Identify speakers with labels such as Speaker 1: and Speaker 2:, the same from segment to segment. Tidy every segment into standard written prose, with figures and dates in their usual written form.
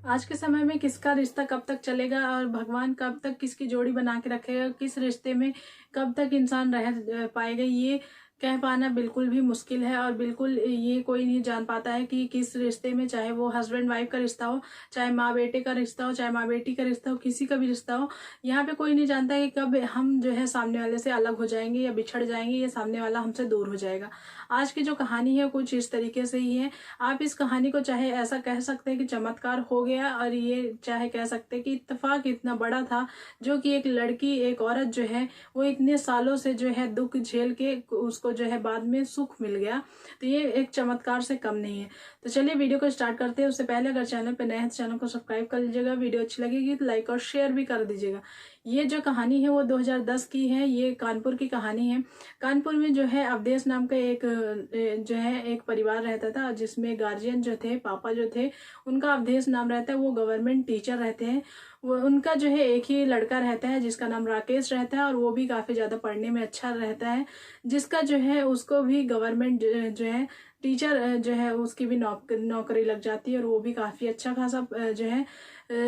Speaker 1: आज के समय में किसका रिश्ता कब तक चलेगा और भगवान कब तक किसकी जोड़ी बना के रखेगा, किस रिश्ते में कब तक इंसान रह पाएगा, ये कह पाना बिल्कुल भी मुश्किल है। और बिल्कुल ये कोई नहीं जान पाता है कि किस रिश्ते में, चाहे वो हस्बैंड वाइफ का रिश्ता हो, चाहे माँ बेटे का रिश्ता हो, चाहे माँ बेटी का रिश्ता हो, किसी का भी रिश्ता हो, यहाँ पे कोई नहीं जानता है कि कब हम जो है सामने वाले से अलग हो जाएंगे या बिछड़ जाएंगे या सामने वाला हमसे दूर हो जाएगा। आज की जो कहानी है कुछ इस तरीके से ही है। आप इस कहानी को चाहे ऐसा कह सकते हैं कि चमत्कार हो गया, और ये चाहे कह सकते हैं कि इत्तेफाक इतना बड़ा था जो कि एक लड़की, एक औरत जो है वो इतने सालों से जो है दुख झेल के उसको जो है बाद में सुख मिल गया। तो ये एक चमत्कार से कम नहीं है। तो चलिए वीडियो को स्टार्ट करते हैं। उससे पहले अगर चैनल पर नए हैं तो चैनल को सब्सक्राइब कर लीजिएगा, वीडियो अच्छी लगेगी तो लाइक और शेयर भी कर दीजिएगा। ये जो कहानी है वो 2010 की है। ये कानपुर की कहानी है। कानपुर में जो है अवधेश नाम का एक जो है एक परिवार रहता था, जिसमें गार्जियन जो थे, पापा जो थे, उनका अवधेश नाम रहता है। वो गवर्नमेंट टीचर रहते हैं। वो उनका जो है एक ही लड़का रहता है जिसका नाम राकेश रहता है, और वो भी काफी ज्यादा पढ़ने में अच्छा रहता है, जिसका जो है उसको भी गवर्नमेंट जो है टीचर जो है उसकी भी नौकरी लग जाती है, और वो भी काफी अच्छा खासा जो है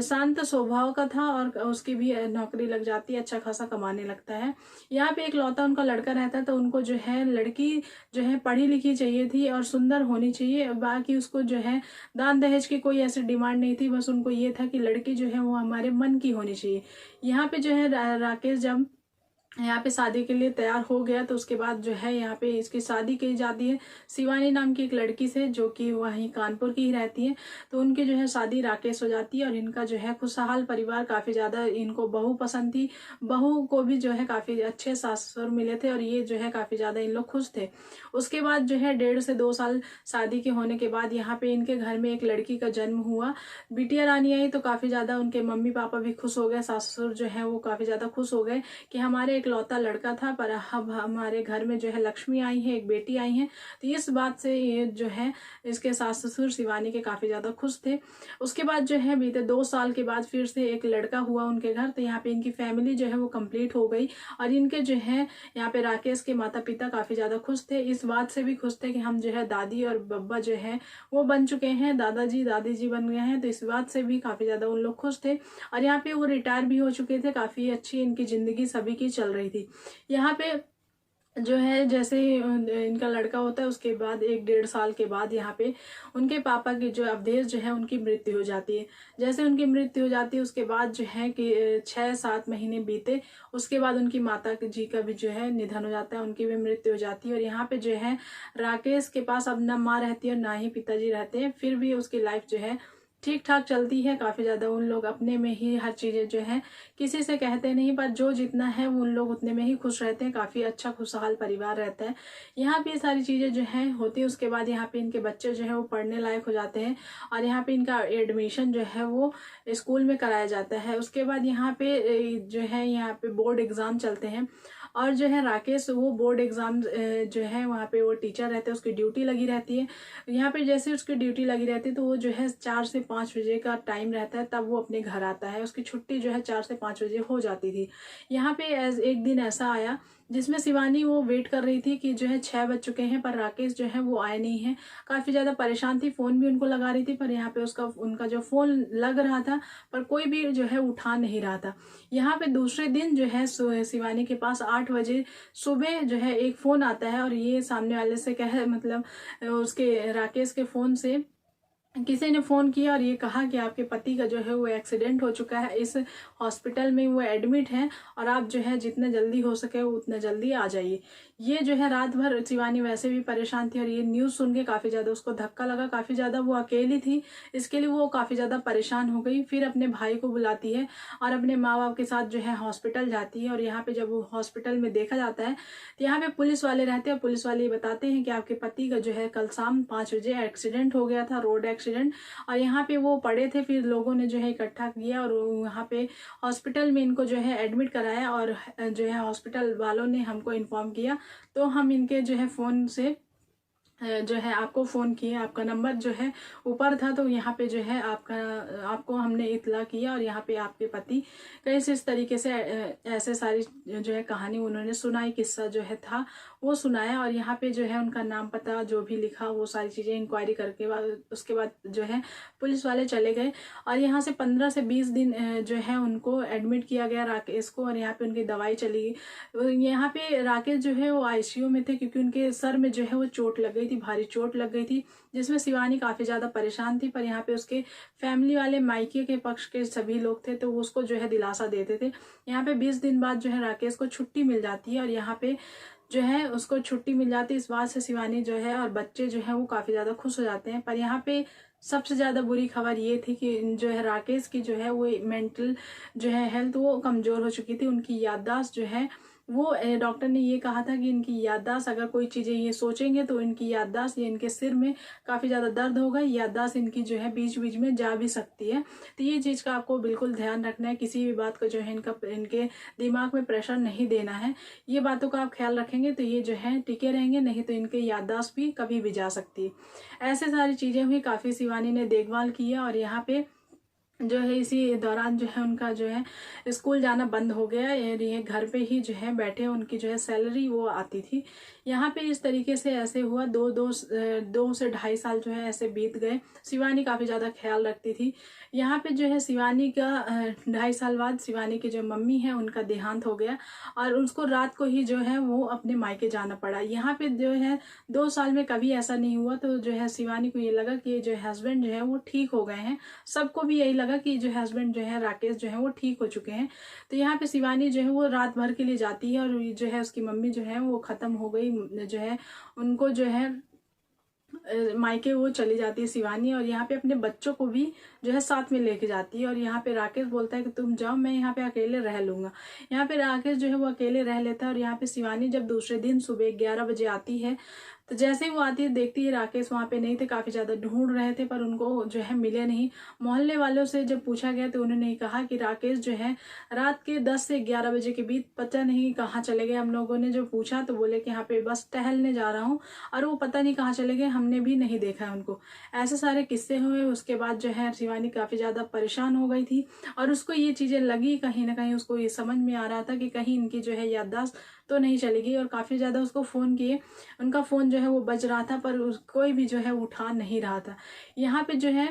Speaker 1: शांत स्वभाव का था, और उसकी भी नौकरी लग जाती है, अच्छा खासा कमाने लगता है। यहाँ पे एक लौता उनका लड़का रहता है, तो उनको जो है लड़की जो है पढ़ी लिखी चाहिए थी और सुंदर होनी चाहिए। बाकी उसको जो है दान दहेज की कोई ऐसी डिमांड नहीं थी, बस उनको ये था कि लड़की जो है वो हमारे मन की होनी चाहिए। यहाँ पे जो है राकेश जब यहाँ पे शादी के लिए तैयार हो गया, तो उसके बाद जो है यहाँ पे इसकी शादी की जाती है शिवानी नाम की एक लड़की से, जो कि वहीं कानपुर की ही रहती है। तो उनकी जो है शादी राकेश हो जाती है, और इनका जो है खुशहाल परिवार, काफी ज्यादा इनको बहू पसंद थी। बहू को भी जो है काफी अच्छे सास ससुर मिले थे, और ये जो है काफी ज्यादा इन लोग खुश थे। उसके बाद जो है 1.5 से 2 साल शादी के होने के बाद यहाँ पे इनके घर में एक लड़की का जन्म हुआ। बिटिया रानी आई, तो काफी ज्यादा उनके मम्मी पापा भी खुश हो गए, सास ससुर जो है वो काफी ज्यादा खुश हो गए कि हमारे इकलौता लड़का था, पर अब हमारे घर में जो है लक्ष्मी आई है, एक बेटी आई है। तो इस बात से ये जो है इसके सास ससुर शिवानी के काफी ज्यादा खुश थे। उसके बाद जो है बीते 2 साल के बाद फिर से एक लड़का हुआ उनके घर। तो यहाँ पे इनकी फैमिली जो है वो कंप्लीट हो गई, और इनके जो है यहाँ पे राकेश के माता पिता काफी ज्यादा खुश थे। इस बात से भी खुश थे कि हम जो है दादी और बब्बा जो है वो बन चुके हैं, दादाजी दादी जी बन गए हैं। तो इस बात से भी काफी ज्यादा उन लोग खुश थे, और यहाँ पे वो रिटायर भी हो चुके थे। काफी अच्छी इनकी जिंदगी सभी की चल रही थी। यहाँ पे जो है जैसे ही इनका लड़का होता है, उसके बाद 1-1.5 साल के बाद यहाँ पे उनके पापा की जो अवधेश जो है उनकी मृत्यु हो जाती है। जैसे उनकी मृत्यु हो जाती है उसके बाद जो है कि 6-7 महीने बीते, उसके बाद उनकी माता जी का भी जो है निधन हो जाता है, उनकी भी मृत्यु हो जाती है। और यहाँ पे जो है राकेश के पास अब ना माँ रहती है और ना ही पिताजी रहते हैं, फिर भी उसकी लाइफ जो है ठीक ठाक चलती है। काफी ज्यादा उन लोग अपने में ही हर चीजें जो है किसी से कहते नहीं, पर जो जितना है उन लोग उतने में ही खुश रहते हैं। काफी अच्छा खुशहाल परिवार रहता है। यहाँ पे सारी चीजें जो है होती है। उसके बाद यहाँ पे इनके बच्चे जो है वो पढ़ने लायक हो जाते हैं, और यहाँ पे इनका एडमिशन जो है वो स्कूल में कराया जाता है। उसके बाद यहाँ पे जो है यहाँ पे बोर्ड एग्जाम चलते हैं, और जो है राकेश वो बोर्ड एग्जाम जो है वहाँ पे वो टीचर रहते हैं, उसकी ड्यूटी लगी रहती है। यहाँ पे जैसे उसकी ड्यूटी लगी रहती है, तो वो जो है 4 से 5 बजे का टाइम रहता है, तब वो अपने घर आता है। उसकी छुट्टी जो है 4 से 5 बजे हो जाती थी। यहाँ पे एक दिन ऐसा आया जिसमें शिवानी वो वेट कर रही थी कि जो है 6 बज चुके हैं, पर राकेश जो है वो आए नहीं है। काफी ज्यादा परेशान थी, फोन भी उनको लगा रही थी, पर यहाँ पे उनका जो फोन लग रहा था पर कोई भी जो है उठा नहीं रहा था। यहाँ पे दूसरे दिन जो है शिवानी के पास 8 बजे सुबह जो है एक फोन आता है, और ये सामने वाले से कह मतलब उसके राकेश के फोन से किसी ने फोन किया और ये कहा कि आपके पति का जो है वो एक्सीडेंट हो चुका है, इस हॉस्पिटल में वो एडमिट हैं, और आप जो है जितना जल्दी हो सके उतना जल्दी आ जाइए। ये जो है रात भर शिवानी वैसे भी परेशान थी, और ये न्यूज सुन के काफी ज्यादा उसको धक्का लगा। काफी ज्यादा वो अकेली थी, इसके लिए वो काफी ज्यादा परेशान हो गई। फिर अपने भाई को बुलाती है और अपने माँ बाप के साथ जो है हॉस्पिटल जाती है। और यहाँ पे जब वो हॉस्पिटल में देखा जाता है तो यहाँ पे पुलिस वाले रहते हैं। पुलिस वाले बताते हैं कि आपके पति का जो है कल शाम 5 बजे एक्सीडेंट हो गया था, रोड एक्सीडेंट। और यहाँ पे वो पड़े थे, फिर लोगों ने जो है इकट्ठा किया और यहाँ पे हॉस्पिटल में इनको जो है एडमिट कराया, और जो है हॉस्पिटल वालों ने हमको इन्फॉर्म किया, तो हम इनके जो है फोन से जो है आपको फोन किए। आपका नंबर जो है ऊपर था, तो यहाँ पे जो है आपको हमने इतला किया, और यहाँ पे आपके पति कैसे इस तरीके से ऐसे सारी जो है कहानी उन्होंने सुनाई, किस्सा जो है था वो सुनाया और यहाँ पे जो है उनका नाम पता जो भी लिखा वो सारी चीज़ें इंक्वायरी करके उसके बाद जो है पुलिस वाले चले गए और यहाँ से 15 से 20 दिन जो है उनको एडमिट किया गया राकेश को, और यहाँ पे उनकी दवाई चली गई। यहाँ पे राकेश जो है वो आईसीयू में थे क्योंकि उनके सर में जो है वो चोट लग गई थी, भारी चोट लग गई थी, जिसमें शिवानी काफ़ी ज़्यादा परेशान थी। पर यहाँ पे उसके फैमिली वाले, मायके के पक्ष के सभी लोग थे तो वो उसको जो है दिलासा देते थे। यहाँ पे 20 दिन बाद जो है राकेश को छुट्टी मिल जाती है और यहाँ पे जो है उसको छुट्टी मिल जाती है। इस बात से शिवानी जो है और बच्चे जो है वो काफ़ी ज़्यादा खुश हो जाते हैं। पर यहाँ पे सबसे ज़्यादा बुरी खबर ये थी कि जो है राकेश की जो है वो मेंटल जो है हेल्थ वो कमज़ोर हो चुकी थी। उनकी याददाश्त जो है वो डॉक्टर ने ये कहा था कि इनकी याददाश्त, अगर कोई चीज़ें ये सोचेंगे तो इनकी याददाश्त, ये इनके सिर में काफ़ी ज़्यादा दर्द होगा, याददाश्त इनकी जो है बीच बीच में जा भी सकती है। तो ये चीज़ का आपको बिल्कुल ध्यान रखना है, किसी भी बात को जो है इनके दिमाग में प्रेशर नहीं देना है। ये बातों का आप ख्याल रखेंगे तो ये जो है टिके रहेंगे, नहीं तो इनके याददाश्त भी कभी भी जा सकती है। ऐसे सारी चीज़ें हुई, काफ़ी शिवानी ने देखभाल की है और यहाँ पे जो है इसी दौरान जो है उनका जो है स्कूल जाना बंद हो गया। ये घर पे ही जो है बैठे, उनकी जो है सैलरी वो आती थी। यहाँ पे इस तरीके से ऐसे हुआ, दो से 2.5 साल जो है ऐसे बीत गए। शिवानी काफ़ी ज़्यादा ख्याल रखती थी। यहाँ पे जो है शिवानी का 2.5 साल बाद शिवानी की जो मम्मी है उनका देहांत हो गया और उसको रात को ही जो है वो अपने मायके जाना पड़ा। यहाँ पे जो है 2 साल में कभी ऐसा नहीं हुआ। तो जो है शिवानी को ये लगा कि जो हस्बैंड जो है वो ठीक हो गए हैं, सबको भी यही लगा कि जो हस्बैंड जो है राकेश जो है वो ठीक हो चुके हैं। तो यहाँ पे शिवानी जो है वो रात भर के लिए जाती है और जो है उसकी मम्मी जो है वो ख़त्म हो गई, जो है उनको जो है मायके वो चली जाती है शिवानी, और यहाँ पे अपने बच्चों को भी जो है साथ में लेके जाती है। और यहाँ पे राकेश बोलता है कि तुम जाओ, मैं यहाँ पे अकेले रह लूंगा। यहाँ पे राकेश जो है वो अकेले रह लेता है और यहाँ पे शिवानी जब दूसरे दिन सुबह 11 बजे आती है तो जैसे ही वो आती है देखती है राकेश वहाँ पे नहीं थे, काफ़ी ज़्यादा ढूंढ रहे थे पर उनको जो है मिले नहीं। मोहल्ले वालों से जब पूछा गया तो उन्होंने कहा कि राकेश जो है रात के 10 से 11 बजे के बीच पता नहीं कहाँ चले गए। हम लोगों ने जो पूछा तो बोले कि यहाँ पे बस टहलने जा रहा हूँ, और वो पता नहीं कहाँ चले गए, हमने भी नहीं देखा है उनको। ऐसे सारे किस्से हुए। उसके बाद जो है शिवानी काफ़ी ज़्यादा परेशान हो गई थी और उसको ये चीज़ें लगी, कहीं ना कहीं उसको ये समझ में आ रहा था कि कहीं इनकी जो है याददाश्त तो नहीं चली गई। और काफ़ी ज़्यादा उसको फ़ोन किए, उनका फ़ोन जो है वो बज रहा था पर कोई भी जो है उठा नहीं रहा था। यहाँ पे जो है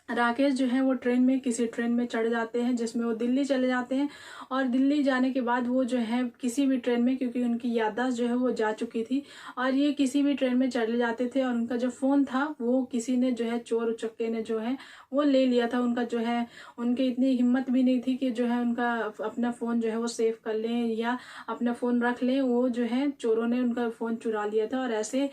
Speaker 1: राकेश जो है वो किसी ट्रेन में चढ़ जाते हैं जिसमें वो दिल्ली चले जाते हैं। और दिल्ली जाने के बाद वो जो है किसी भी ट्रेन में, क्योंकि उनकी याददाश्त जो है वो जा चुकी थी और ये किसी भी ट्रेन में चले जाते थे, और उनका जो फ़ोन था वो किसी ने जो है चोर उचक्के ने जो है वो ले लिया था। उनका जो है उनकी इतनी हिम्मत भी नहीं थी कि जो है उनका अपना फ़ोन जो है वो सेव कर लें या अपना फ़ोन रख लें। वो जो है चोरों ने उनका फ़ोन चुरा लिया था। और ऐसे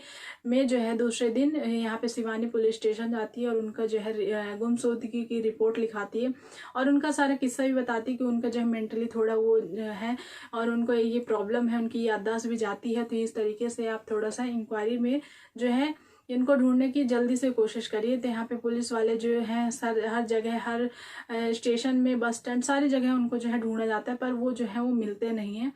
Speaker 1: में जो है दूसरे दिन यहाँ पे शिवानी पुलिस स्टेशन जाती है और उनका जो है गुमशुदगी की रिपोर्ट लिखाती है और उनका सारा किस्सा भी बताती है कि उनका जो है मेंटली थोड़ा वो है और उनको ये प्रॉब्लम है, उनकी याददाश्त भी जाती है। तो इस तरीके से आप थोड़ा सा इंक्वायरी में जो है इनको ढूंढने की जल्दी से कोशिश करिए। तो यहाँ पे पुलिस वाले जो हैं हर जगह, हर स्टेशन में, बस स्टैंड, सारी जगह उनको जो है ढूंढा जाता है पर वो जो है वो मिलते नहीं हैं।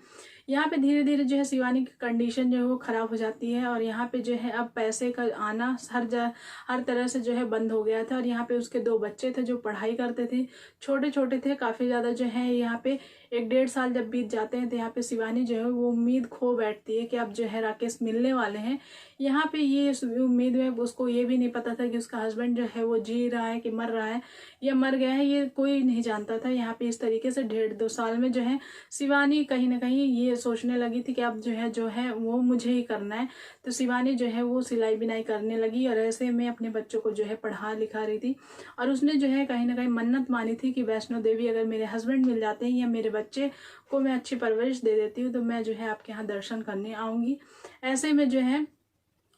Speaker 1: यहाँ पे धीरे धीरे जो है शिवानी की कंडीशन जो है वो ख़राब हो जाती है और यहाँ पे जो है अब पैसे का आना हर तरह से जो है बंद हो गया था। और यहाँ पे उसके 2 बच्चे थे जो पढ़ाई करते थे, छोटे छोटे थे काफ़ी ज़्यादा। जो है यहाँ पे 1-1.5 साल जब बीत जाते हैं तो यहाँ पे शिवानी जो है वो उम्मीद खो बैठती है कि अब जो है राकेश मिलने वाले हैं। यहाँ पे ये उम्मीद में उसको ये भी नहीं पता था कि उसका हस्बैंड जो है वो जी रहा है कि मर रहा है या मर गया है, ये कोई नहीं जानता था। यहाँ पे इस तरीके से 1.5-2 साल में जो है शिवानी कहीं ना कहीं ये सोचने लगी थी कि अब जो है वो मुझे ही करना है। तो शिवानी जो है वो सिलाई बिनाई करने लगी और ऐसे में अपने बच्चों को जो है पढ़ा लिखा रही थी। और उसने जो है कहीं ना कहीं मन्नत मानी थी कि वैष्णो देवी अगर मेरे हस्बैंड मिल जाते हैं या मेरे बच्चे को मैं अच्छी परवरिश दे देती हूँ तो मैं जो है आपके यहाँ दर्शन करने आऊँगी। ऐसे में जो है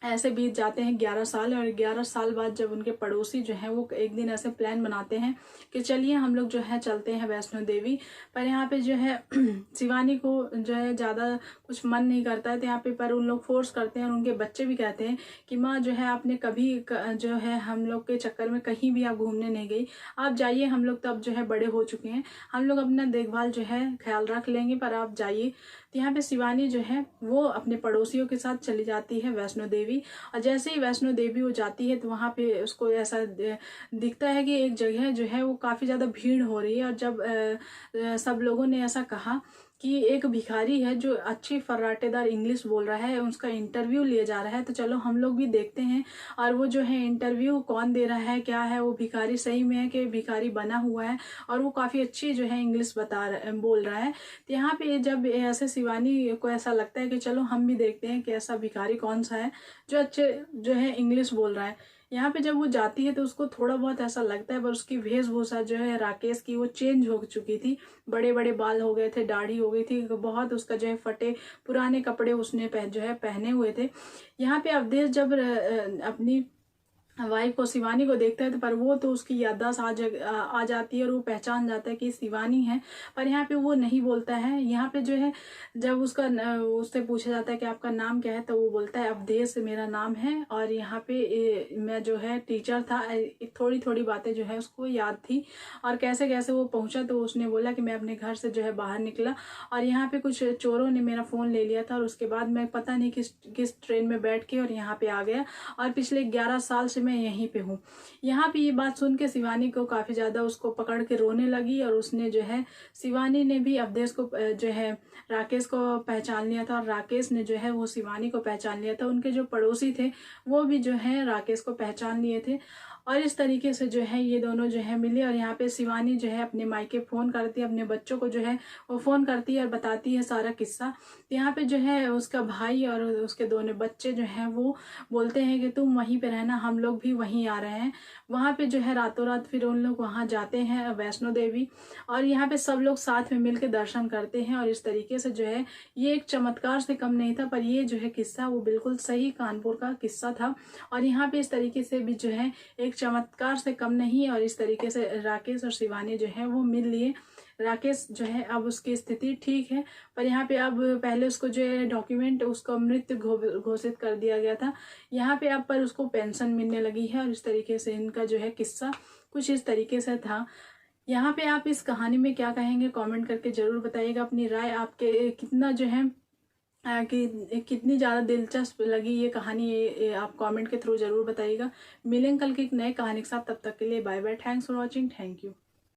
Speaker 1: ऐसे बीत जाते हैं 11 साल। और 11 साल बाद जब उनके पड़ोसी जो हैं वो एक दिन ऐसे प्लान बनाते हैं कि चलिए हम लोग जो है चलते हैं वैष्णो देवी। पर यहाँ पे जो है शिवानी को जो है ज़्यादा कुछ मन नहीं करता है तो यहाँ पे पर उन लोग फोर्स करते हैं और उनके बच्चे भी कहते हैं कि माँ जो है आपने कभी जो है हम लोग के चक्कर में कहीं भी आप घूमने नहीं गई, आप जाइए, हम लोग तो अब जो है बड़े हो चुके हैं, हम लोग अपना देखभाल जो है ख्याल रख लेंगे, पर आप जाइए। तो यहाँ पे शिवानी जो है वो अपने पड़ोसियों के साथ चली जाती है वैष्णो देवी। और जैसे ही वैष्णो देवी वो जाती है तो वहाँ पे उसको ऐसा दिखता है कि एक जगह जो है वो काफ़ी ज़्यादा भीड़ हो रही है। और जब सब लोगों ने ऐसा कहा कि एक भिखारी है जो अच्छी फर्राटेदार इंग्लिश बोल रहा है, उसका इंटरव्यू लिया जा रहा है। तो चलो हम लोग भी देखते हैं। और वो जो है इंटरव्यू कौन दे रहा है, क्या है, वो भिखारी सही में है कि भिखारी बना हुआ है, और वो काफ़ी अच्छी जो है इंग्लिश बोल रहा है। तो यहाँ पे जब ऐसे शिवानी को ऐसा लगता है कि चलो हम भी देखते हैं कि ऐसा भिखारी कौन सा है जो अच्छे जो है इंग्लिश बोल रहा है। यहाँ पे जब वो जाती है तो उसको थोड़ा बहुत ऐसा लगता है, पर उसकी वेशभूषा जो है राकेश की वो चेंज हो चुकी थी। बड़े बड़े बाल हो गए थे, दाढ़ी हो गई थी, बहुत उसका जो है फटे पुराने कपड़े उसने जो है पहने हुए थे। यहाँ पे अवधेश जब अपनी वाइफ को, शिवानी को देखता है तो पर वो तो उसकी याददाश्त आ जाती है और वो पहचान जाता है कि शिवानी है। पर यहाँ पे वो नहीं बोलता है। यहाँ पे जो है जब उससे पूछा जाता है कि आपका नाम क्या है, तो वो बोलता है अवधेश मेरा नाम है, और यहाँ पे मैं जो है टीचर था। थोड़ी थोड़ी बातें जो है उसको याद थी, और कैसे कैसे वो पहुंचा। तो उसने बोला कि मैं अपने घर से जो है बाहर निकला और यहाँ पे कुछ चोरों ने मेरा फ़ोन ले लिया था, और उसके बाद मैं पता नहीं किस ट्रेन में बैठ के और यहाँ पे आ गया, और पिछले 11 साल से मैं यहीं पे हूँ। यहाँ पे ये बात सुन के शिवानी को काफ़ी ज़्यादा उसको पकड़ के रोने लगी, और उसने जो है, शिवानी ने भी अवधेश को जो है राकेश को पहचान लिया था, और राकेश ने जो है वो शिवानी को पहचान लिया था। उनके जो पड़ोसी थे वो भी जो है राकेश को पहचान लिए थे, और इस तरीके से जो है ये दोनों जो है मिले। और यहाँ पे शिवानी जो है अपने मायके फ़ोन करती है, अपने बच्चों को जो है वो फ़ोन करती है और बताती है सारा किस्सा। यहाँ पे जो है उसका भाई और उसके दोनों बच्चे जो हैं वो बोलते हैं कि तुम वहीं पे रहना, हम लोग भी वहीं आ रहे हैं। वहाँ पे जो है रातों रात फिर उन लोग वहाँ जाते हैं वैष्णो देवी, और यहाँ पे सब लोग साथ में मिलकर दर्शन करते हैं। और इस तरीके से जो है ये एक चमत्कार से कम नहीं था, पर ये जो है किस्सा वो बिल्कुल सही कानपुर का किस्सा था। और यहाँ पे इस तरीके से भी जो है एक चमत्कार से कम नहीं, और इस तरीके से राकेश और शिवानी जो है वो मिल लिए। राकेश जो है अब उसकी स्थिति ठीक है, पर यहाँ पे अब पहले उसको जो है डॉक्यूमेंट उसको मृत घोषित कर दिया गया था, यहाँ पे अब पर उसको पेंशन मिलने लगी है। और इस तरीके से इनका जो है किस्सा कुछ इस तरीके से था। यहाँ पे आप इस कहानी में क्या कहेंगे कमेंट करके जरूर बताइएगा अपनी राय। आपके कितना जो है कि कितनी ज़्यादा दिलचस्प लगी ये कहानी, ये आप कमेंट के थ्रू जरूर बताइएगा। मिलेंगे कल की एक नए कहानी के साथ, तब तक के लिए bye bye. Thanks for watching. Thank you.